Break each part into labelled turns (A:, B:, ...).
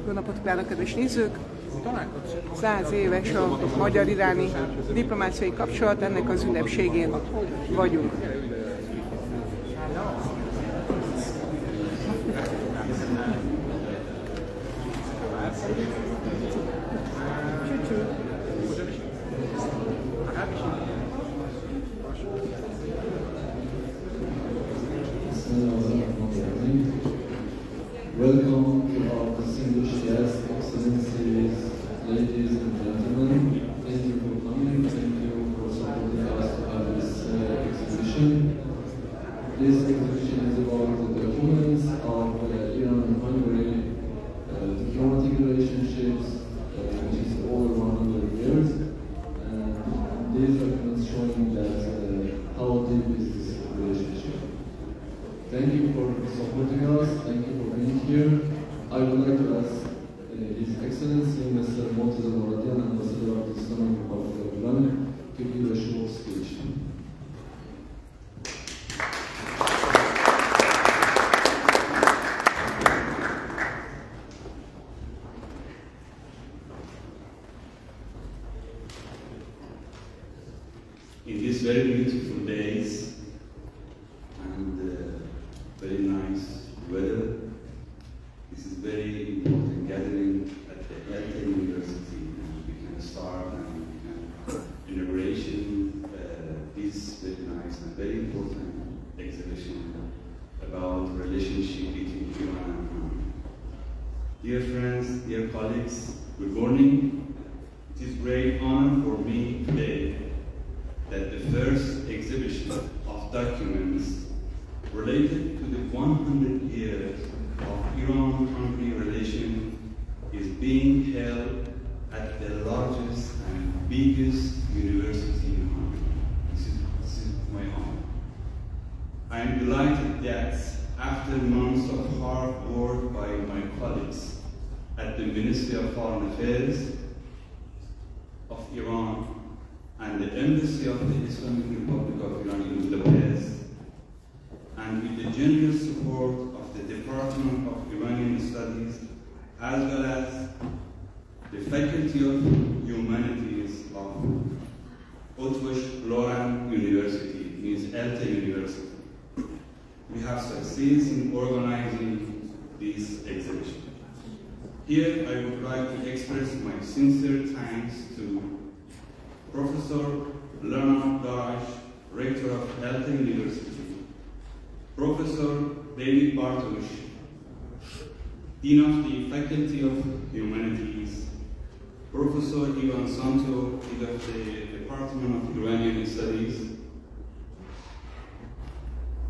A: Jó napot kívánok, kedves nézők! 100 éves a magyar-iráni diplomáciai kapcsolat, ennek az ünnepségén vagyunk.
B: Welcome to our distinguished guests, excellencies, ladies and gentlemen. Thank you for coming. Thank you for supporting us to have this exhibition. This exhibition is about the documents of Iran and Hungary, diplomatic relationships, which is over 100 years. And these documents showing that how deep is this relationship. Thank you for supporting us. Thank you for being here. I would like to ask His Excellency Mr. Murtaza Moradian, Ambassador of the Islamic Republic of Iran, to give a short speech.
C: In these very beautiful days and very nice weather, this is very important gathering at the ELTE University, and we can start and we can inauguration this very nice and very important exhibition about relationship between Iran and Iran. Dear friends, dear colleagues, good morning. It is great honor for me today that the first exhibition of documents related to the 100 years of Iran-Hungary relation is being held at the largest and biggest university in Hungary. This is my honor. I am delighted that after months of hard work by my colleagues at the Ministry of Foreign Affairs of Iran and the Embassy of the Islamic Republic of Iran in Budapest, and with the generous support of the Department of Iranian Studies, as well as the Faculty of Humanities of Ottoman University, means ELTE University, we have succeeded in organizing this exhibition. Here I would like to express my sincere thanks to Professor Leonard Dash, Rector of ELTE University, Professor David Bartosz, Dean of the Faculty of Humanities, Professor Ivan Santo, Head of the Department of Iranian Studies,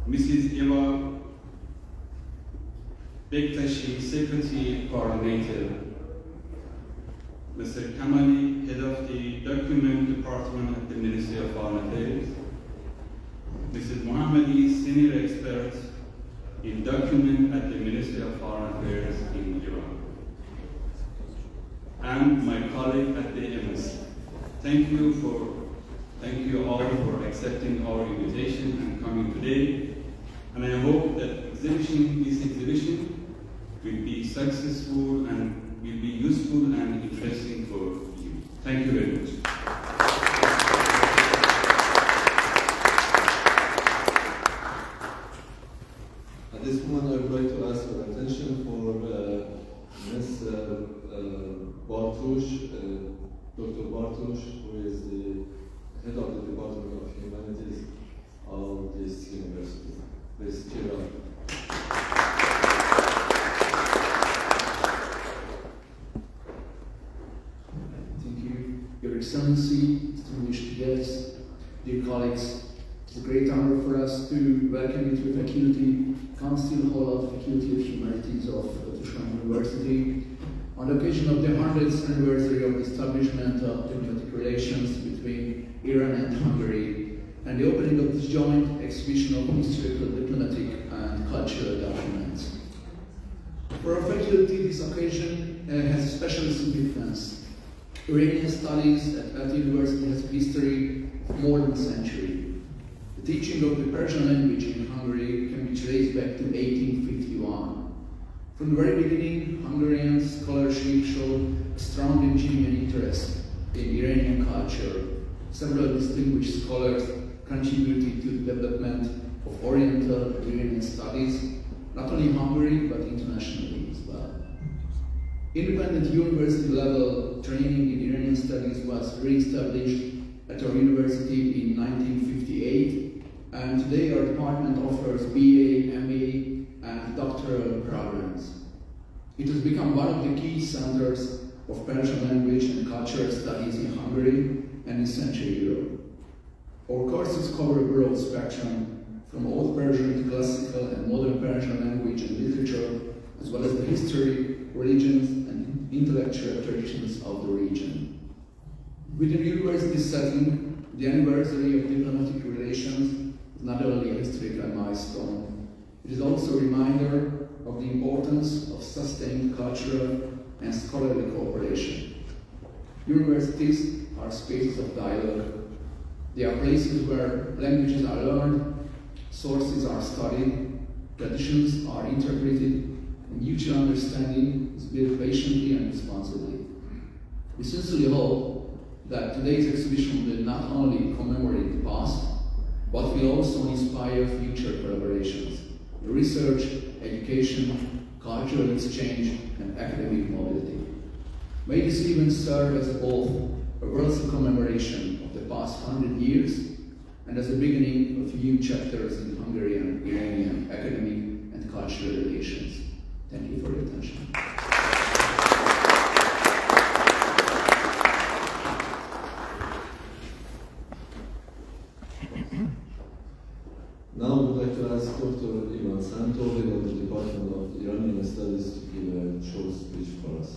C: Mrs. Eva Bektashi, Secretary Coordinator, Mr. Kamali, Head of the Document Department at the Ministry of Foreign Affairs, Mrs. Mohammadi, Senior Expert in Document at the Ministry of Foreign Affairs in Iran, and my colleague at the Embassy. Thank you all for accepting our invitation and coming today, and I hope that this exhibition will be successful and will be useful and interesting for you. Thank you very much.
B: At this moment, I would like to ask your attention for Ms. Bartosz, Dr. Bartosz, who is the head of the Department of Humanities of this university. Please cheer up.
D: Your Excellency, distinguished guests, dear colleagues, it's a great honor for us to welcome you to the Faculty Council Hall of the Faculty of Humanities of Ottoman University on the occasion of the 100th anniversary of the establishment of diplomatic relations between Iran and Hungary and the opening of this joint exhibition of historical, diplomatic and cultural documents. For our faculty, this occasion has a special significance. Iranian studies at the university has a history of more than a century. The teaching of the Persian language in Hungary can be traced back to 1851. From the very beginning, Hungarian scholarship showed a strong and genuine interest in Iranian culture. Several distinguished scholars contributed to the development of Oriental Iranian studies, not only in Hungary, but internationally as well. Independent university level training in Iranian studies was re-established at our university in 1958, and today our department offers BA, MA, and doctoral programs. It has become one of the key centers of Persian language and cultural studies in Hungary and in Central Europe. Our courses cover a broad spectrum, from Old Persian to classical and modern Persian language and literature, as well as the history, religions, and intellectual traditions of the region. Within the university setting, the anniversary of diplomatic relations is not only a historical milestone, it is also a reminder of the importance of sustained cultural and scholarly cooperation. Universities are spaces of dialogue. They are places where languages are learned, sources are studied, traditions are interpreted, and mutual understanding is built patiently and responsibly. We sincerely hope that today's exhibition will not only commemorate the past, but will also inspire future collaborations in research, education, cultural exchange, and academic mobility. May this event serve as both a worthy commemoration of the past 100 years and as the beginning of new chapters in Hungarian-Iranian academic and cultural relations. Thank you for your attention.
B: Now I would like to ask Dr. Ivan Santo, head of the Department of Iranian Studies, to give a short speech for us.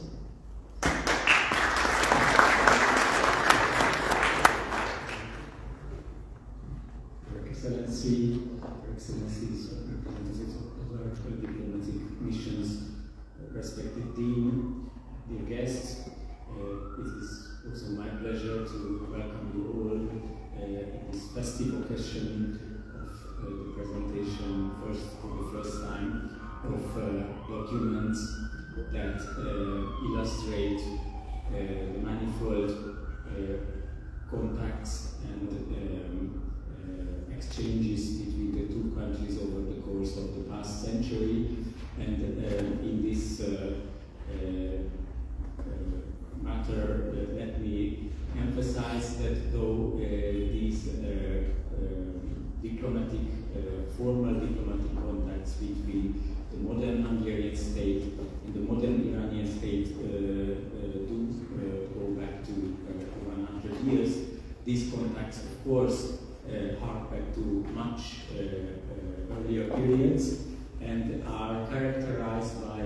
E: Your Excellencies, representatives of other diplomatic missions, respected Dean, dear guests, it is also my pleasure to welcome you all in this festive occasion of the presentation for the first time of documents that illustrate the manifold contacts and exchanges between the two countries over the course of the past century. And in this matter, let me emphasize that though these formal diplomatic contacts between the modern Hungarian state and the modern Iranian state do go back to 100 years. These contacts, of course, hark back to much earlier periods and are characterized by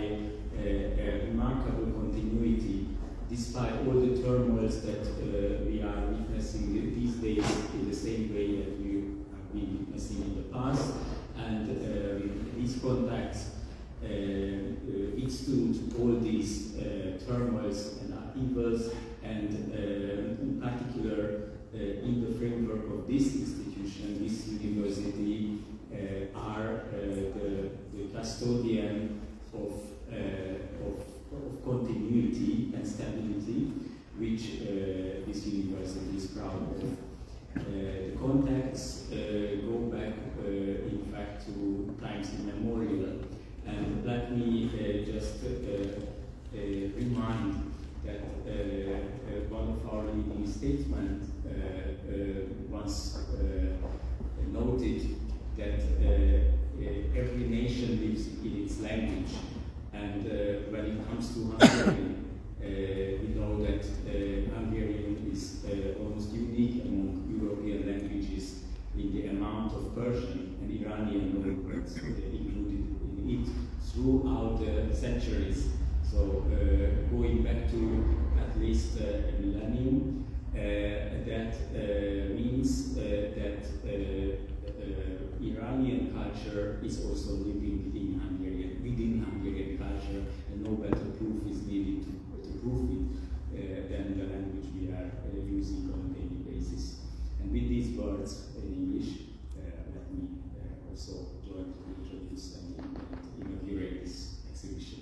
E: a remarkable continuity despite all the turmoils that we are witnessing these days in the same way that we have been witnessing in the past. And these contacts withstood all these turmoils and upheavals, and in particular in the framework of this institution, this university, are the custodian of continuity and stability, which this university is proud of. The contacts go back, in fact, to times immemorial. And let me just remind that one of our leading statesmen once noted that every nation lives in its language. And when it comes to Hungarian, we know that Hungarian is almost unique among European languages in the amount of Persian and Iranian words included in it throughout the centuries. So going back to at least a millennium, that means that Iranian culture is also living within Hungarian culture, and no better proof is needed to prove it than the language we are using on a daily basis. And with these words in English, let me also join to introduce and inaugurate this exhibition.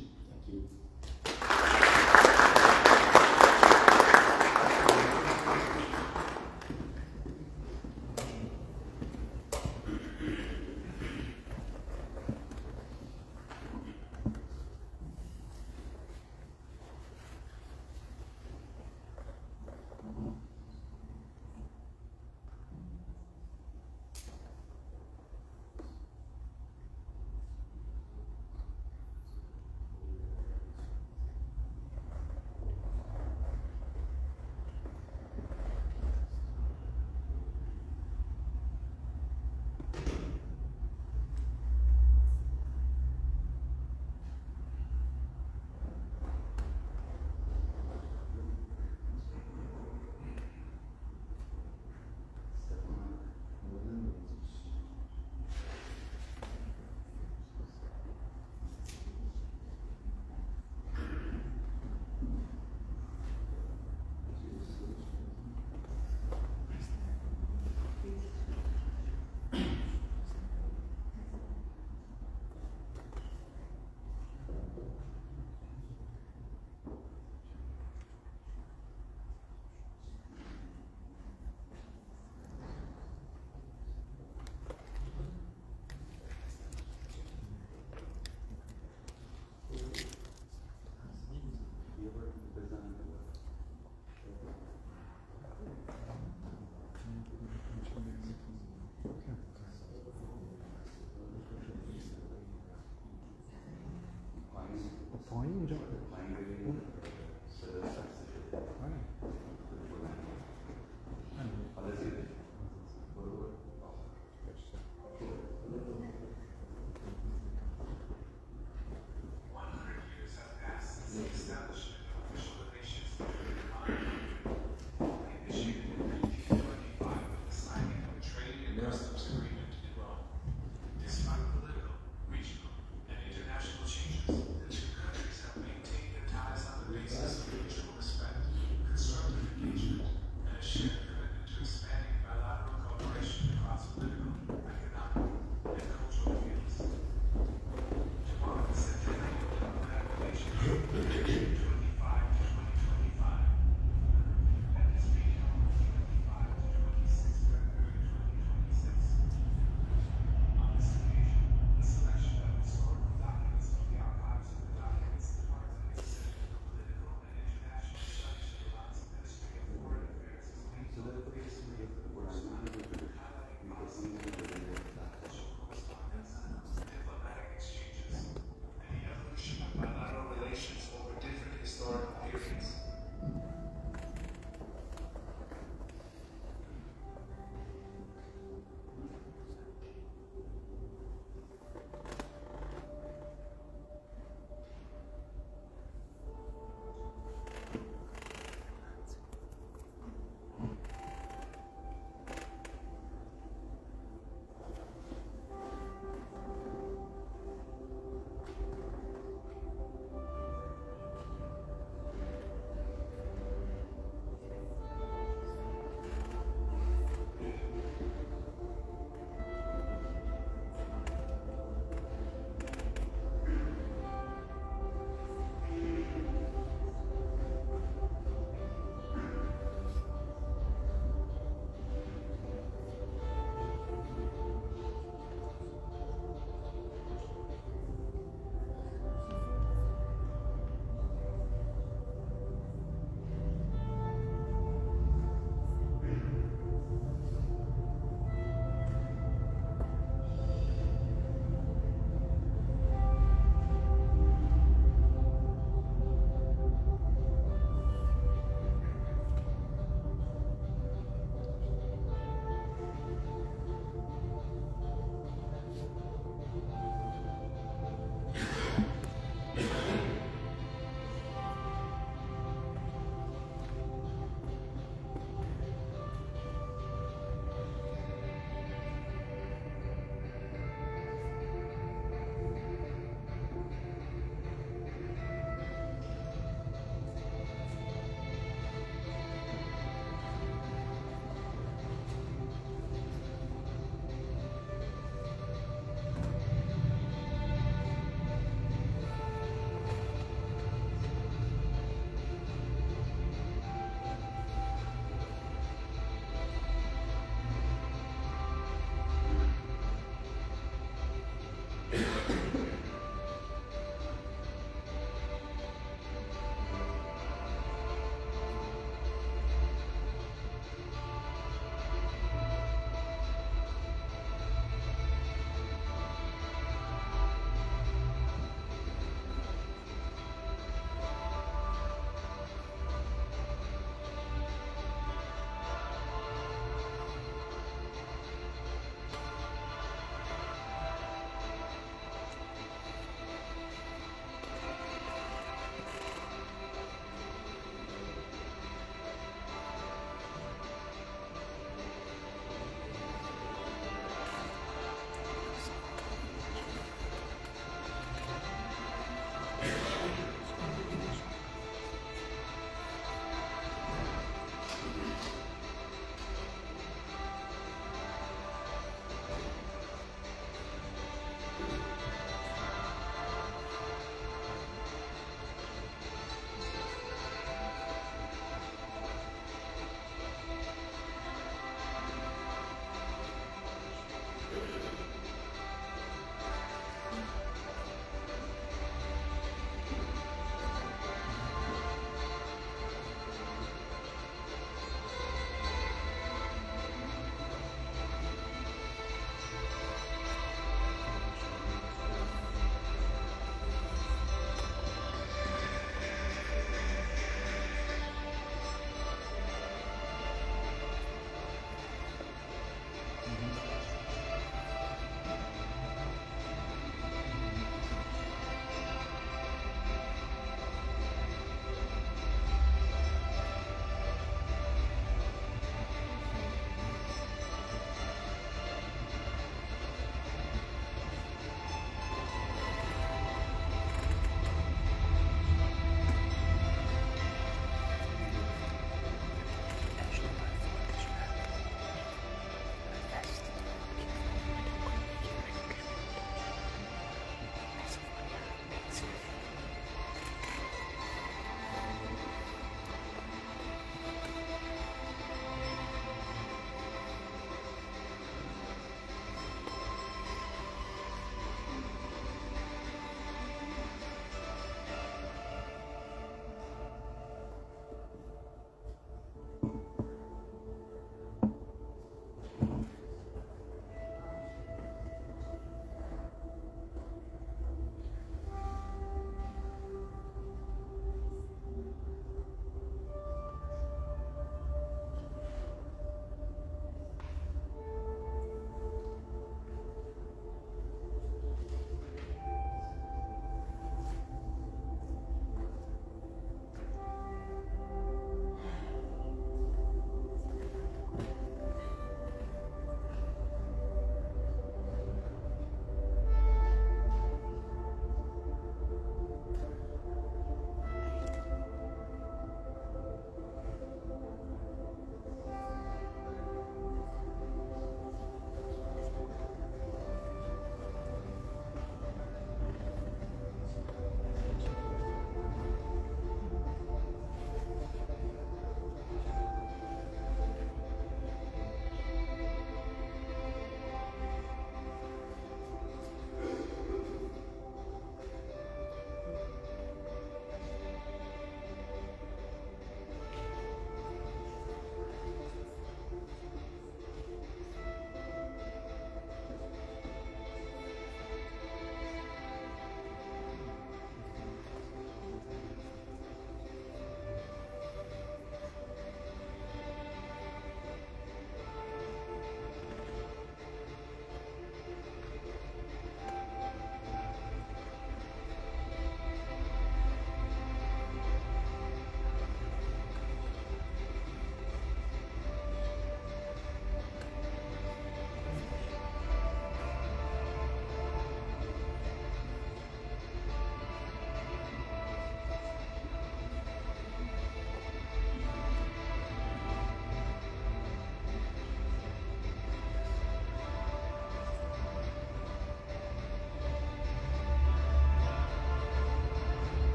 F: Despite political, regional, and international changes, the two countries have maintained their ties on the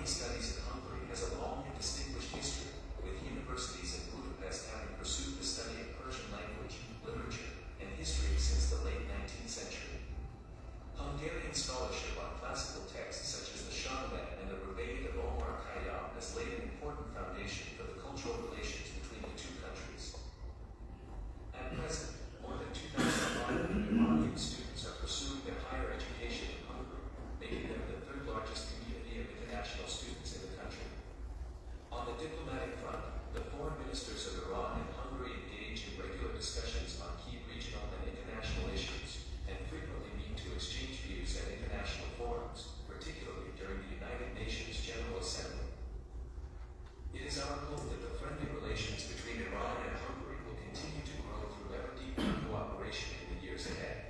F: Irani studies in Hungary has a long and distinguished history, with universities in Budapest having pursued the study of Persian language, literature, and history since the late 19th century. Hungarian scholarship on classical texts such as the Shahban and the Rebbe of Omar Khayyam has laid an important foundation for the cultural relations between the two countries. At present, more than 2,500 Iranian students are pursuing their higher education in Hungary, making them the third largest community of international students in the country. On the diplomatic front, the foreign ministers of Iran and Hungary engage in regular discussions on key regional and international issues, and frequently meet to exchange views at international forums, particularly during the United Nations General Assembly. It is our hope that the friendly relations between Iran and Hungary will continue to grow through ever deeper cooperation in the years ahead.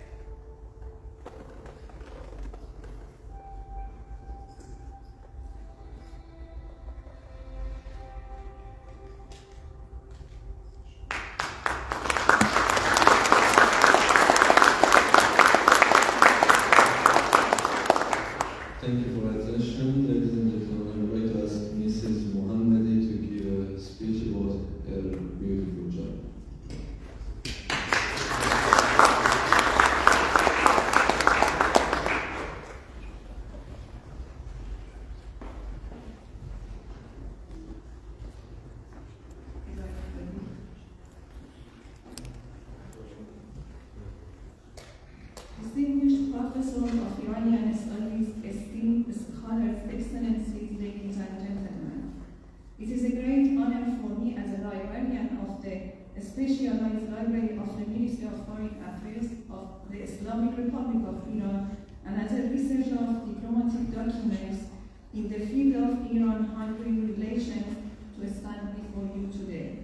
B: Thank you for your attention. Ladies and gentlemen, I would like to ask Mrs. Mohammadi to give a speech about her beautiful job.
G: Distinguished Professor of Iranian Studies, esteemed scholars, excellencies, ladies and gentlemen. It is a great honor for me as a librarian of the Specialized Library of the Ministry of Foreign Affairs of the Islamic Republic of Iran and as a researcher of diplomatic documents in the field of Iran-Hungary relations to stand before you today.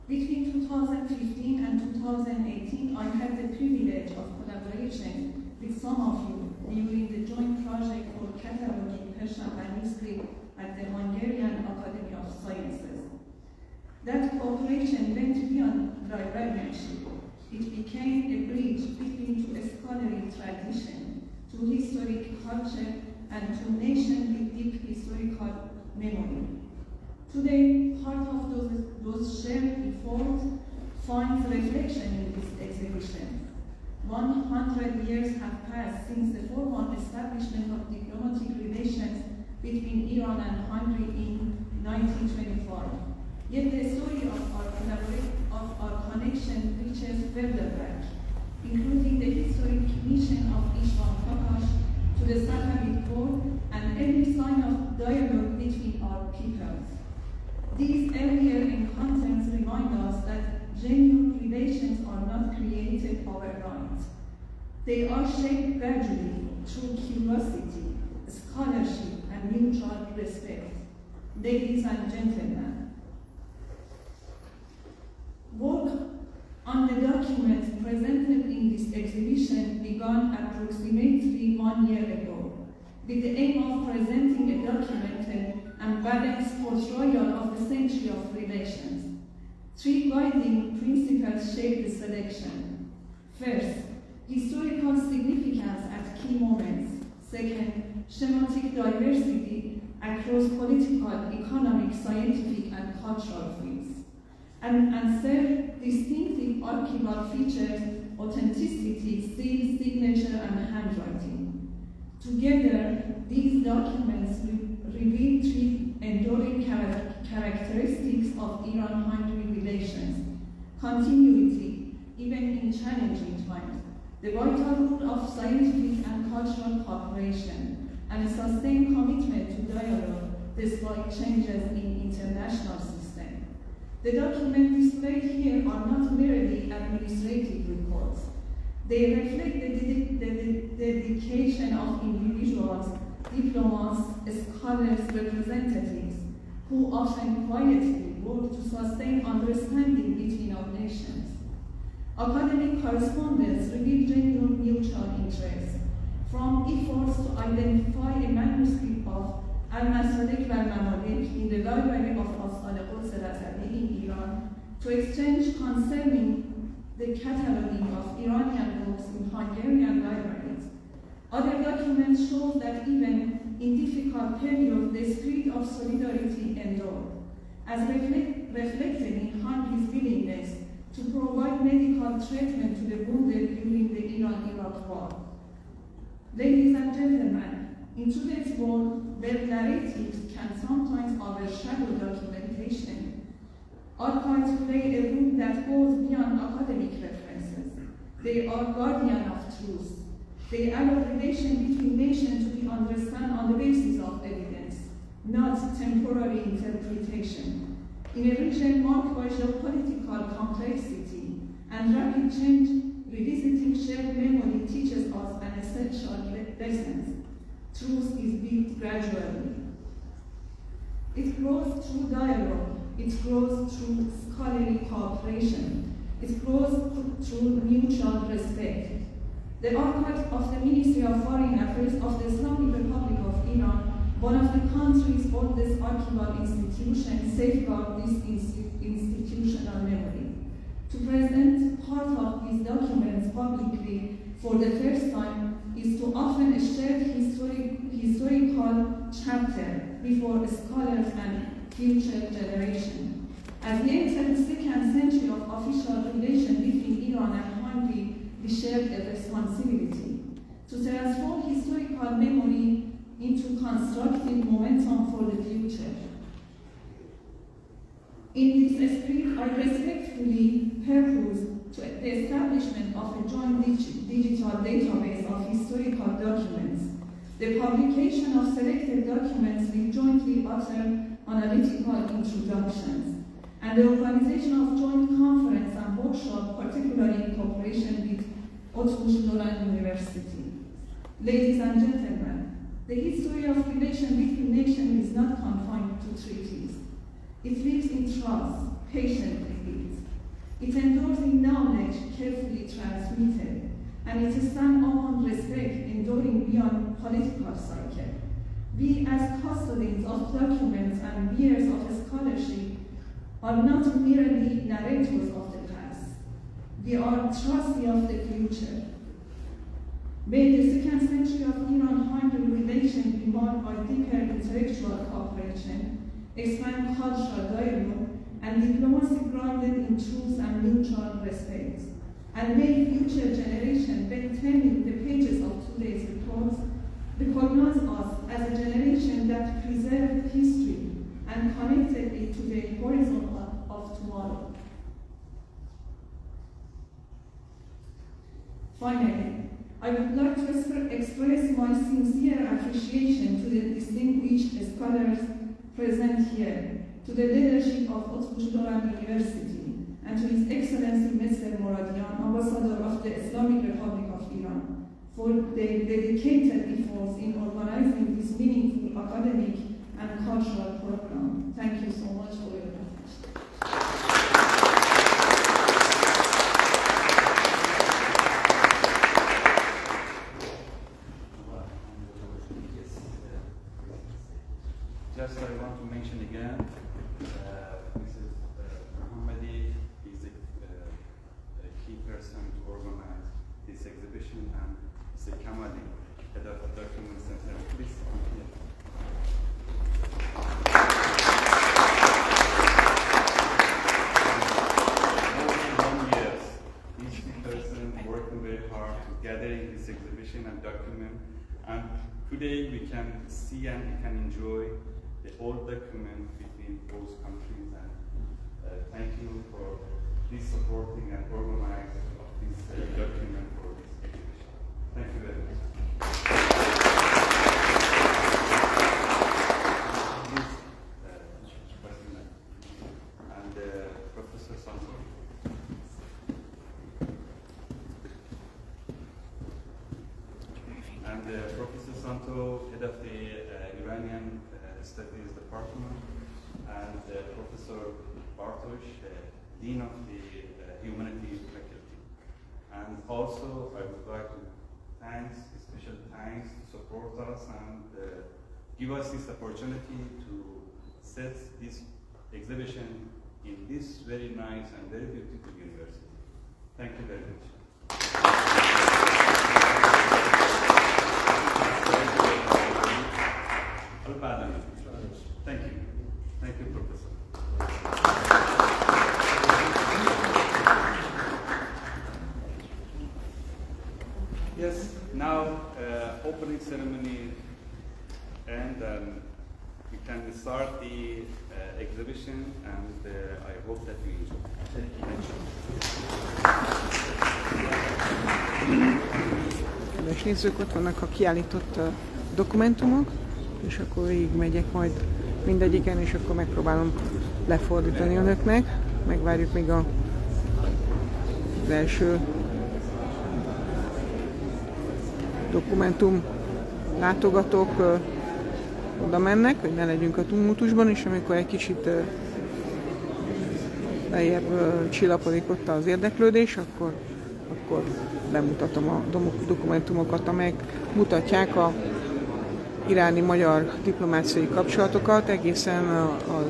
G: Between 2015 and 2018, I had the privilege of collaboration with some of you during the joint project for cataloging Persian manuscript at the Hungarian Academy of Sciences. That cooperation went beyond librarianship. It became a bridge between two scholarly traditions, to historic culture, and to nations with deep historical memory. Today, part of those shared efforts finds reflection in this exhibition. 100 years have passed since the formal establishment of diplomatic relations between Iran and Hungary in 1925. Yet the story of our connection reaches further back, including the historic mission of Ishvan Kakash to the Safavid court and every sign of dialogue between our peoples. These earlier encounters remind us that genuine relations are not created overnight. They are shaped gradually through curiosity, scholarship, and mutual respect. Ladies and gentlemen, work on the document presented in this exhibition began approximately 1 year ago, with the aim of presenting a documented and balanced portrayal of the century of relations. 3 guiding principles shape the selection. First, historical significance at key moments. Second, schematic diversity across political, economic, scientific, and cultural fields. And third, distinctive archival features, authenticity, seal, signature, and handwriting. Together, these documents reveal 3 enduring characteristics of Iran-Hungary relations: continuity, even in challenging times, the vital role of scientific and cultural cooperation, and a sustained commitment to dialogue despite changes in international system. The documents displayed here are not merely administrative reports. They reflect the dedication of individuals, diplomats, scholars, representatives, who often quietly work to sustain understanding between our nations. Academic correspondence revealed genuine mutual interest, from efforts to identify a manuscript of Al-Masalek wal-Mamalik in the library of Quds al-Azali in Iran, to exchange concerning the cataloging of Iranian books in Hungarian libraries. Other documents show that even in difficult periods, the spirit of solidarity endured, as reflected in Hungary's willingness to provide medical treatment to the wounded during the Iran-Iraq war. Ladies and gentlemen, in today's world, where narratives can sometimes overshadow documentation, archives play a role that goes beyond academic references. They are guardians of truth. They allow relation between nations to be understood on the basis of evidence, not temporary interpretation. In a region marked by geopolitical complexity and rapid change, revisiting shared memory teaches us an essential lesson. Truth is built gradually. It grows through dialogue. It grows through scholarly cooperation. It grows through mutual respect. The archive of the Ministry of Foreign Affairs of the Islamic Republic of Iran, one of the country's oldest archival institutions, safeguards this institutional memory. To present part of these documents publicly for the first time is to often a shared historical chapter before scholars and future generations. As we enter the second century of official relations between Iran and Hungary, we share a responsibility to transform historical memory into constructive momentum for the future. In this spirit, I respectfully propose to the establishment of a joint digital database of historical documents, the publication of selected documents with jointly authored analytical introductions, and the organization of joint conference and workshop, particularly in cooperation with Otbush University. Ladies and gentlemen, the history of relation between nations is not confined to treaties. It lives in trust, patiently built. It endures in knowledge carefully transmitted, and it stands upon respect enduring beyond political cycle. We as custodians of documents and bearers of scholarship are not merely narrators of the past. We are trustees of the future. May the second century of Iran-Hungary relations be marked by deeper intellectual cooperation, expand cultural dialogue, and diplomacy grounded in truth and mutual respect. And may future generations, when turning the pages of today's reports, recognize us as a generation that preserved history and connected it to the horizon of tomorrow. Finally, I would like to express my sincere appreciation to the distinguished scholars present here, to the leadership of Otbush University, and to His Excellency Mr. Moradian, Ambassador of the Islamic Republic of Iran, for their dedicated efforts in organizing this meaningful academic and cultural program. Thank you so much for your attention.
C: Just I want to mention again, Mrs. Mohammadi is a key person to organize this exhibition, and Mr. Kamali, head of the document center. Please continue. More than 1 year, each person working very hard to gathering this exhibition and document, and today we can see and we can enjoy the old document between both countries, and thank you for this supporting and organizing of this document for this exhibition. Thank you very much. And Professor Santo. And Professor Santo, head of the Iranian Studies Department, and Professor Bartosz, Dean of the Humanities Faculty. And also, I would like to thank, special thanks to support us and give us this opportunity to set this exhibition in this very nice and very beautiful university. Thank you very much. Yes, now opening ceremony and we can start the exhibition and I hope that you enjoy. Thank you.
A: Kedves nézők, ott vannak a kiállított dokumentumok, és akkor végigmegyek majd mindegyiken, és akkor megpróbálom lefordítani önöknek. Megvárjuk, még az első dokumentum látogatók oda mennek, hogy ne legyünk a tumultusban, és amikor egy kicsit lejjebb csillapodik ott az érdeklődés, akkor bemutatom a dokumentumokat, amelyek mutatják a iráni magyar diplomáciai kapcsolatokat, egészen az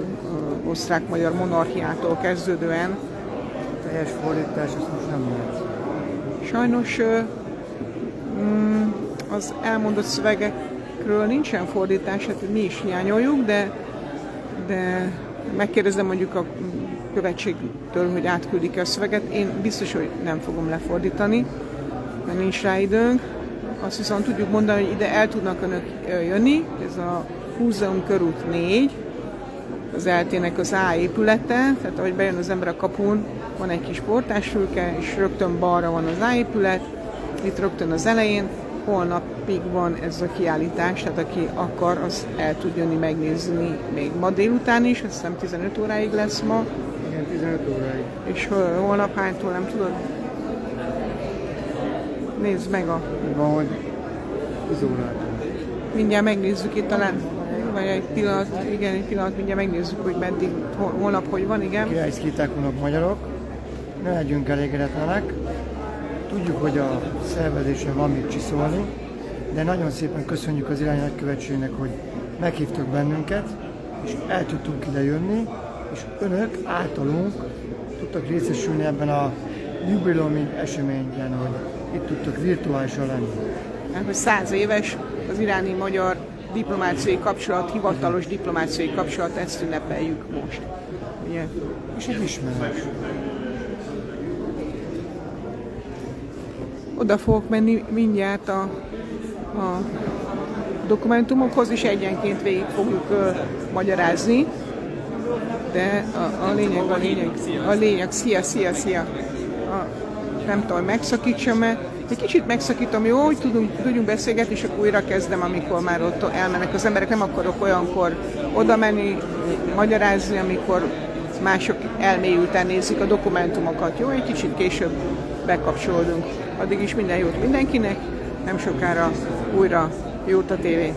A: osztrák-magyar monarchiától kezdődően.
H: Teljes fordítás, azt most nem lehet.
A: Sajnos az elmondott szövegekről nincsen fordítás, hát mi is hiányoljuk, de megkérdezem mondjuk a követségtől, hogy átküldik a szöveget. Én biztos, hogy nem fogom lefordítani, mert nincs rá időnk. Azt viszont tudjuk mondani, hogy ide el tudnak önök jönni. Ez a Múzeum körút 4, az ELTE-nek az A épülete, tehát ahogy bejön az ember a kapun, van egy kis portásfülke, és rögtön balra van az A épület, itt rögtön az elején. Holnapig van ez a kiállítás, tehát aki akar, az el tud jönni megnézni még ma délután is, azt hiszem 15 óráig lesz ma.
H: Igen, 15 óráig.
A: És holnap hánytól, nem tudod? Nézd meg
H: Van, hogy 10 órától.
A: Mindjárt megnézzük itt talán, vagy egy pillanat, igen, egy pillanat, mindjárt megnézzük, hogy meddig, holnap hogy van, igen.
H: Királyszkíták vannak magyarok, ne legyünk elégedetlenek. Tudjuk, hogy a szervezésen van mit csiszolni, de nagyon szépen köszönjük az irányi nagykövetségnek, hogy meghívtak bennünket, és el tudtunk ide jönni, és önök általunk tudtak részesülni ebben a jubileumi eseményben, hogy itt tudtak virtuálisan lenni.
A: Hogy 100 éves az iráni magyar diplomáciai kapcsolat, hivatalos diplomáciai kapcsolat, ezt ünnepeljük most. Ugye?
H: És egy ismerős.
A: Oda fogok menni mindjárt a dokumentumokhoz, és egyenként végig fogjuk magyarázni. De a lényeg, szia. Nem tudom, hogy megszakítsam-e. Egy kicsit megszakítom, jó, hogy tudjunk beszélgetni, és akkor újra kezdem, amikor már ott elmennek az emberek. Nem akarok olyankor oda menni, magyarázni, amikor mások elmélyülten nézik a dokumentumokat. Jó, egy kicsit később bekapcsolódunk. Addig is minden jót mindenkinek, nem sokára újra jót a tévé.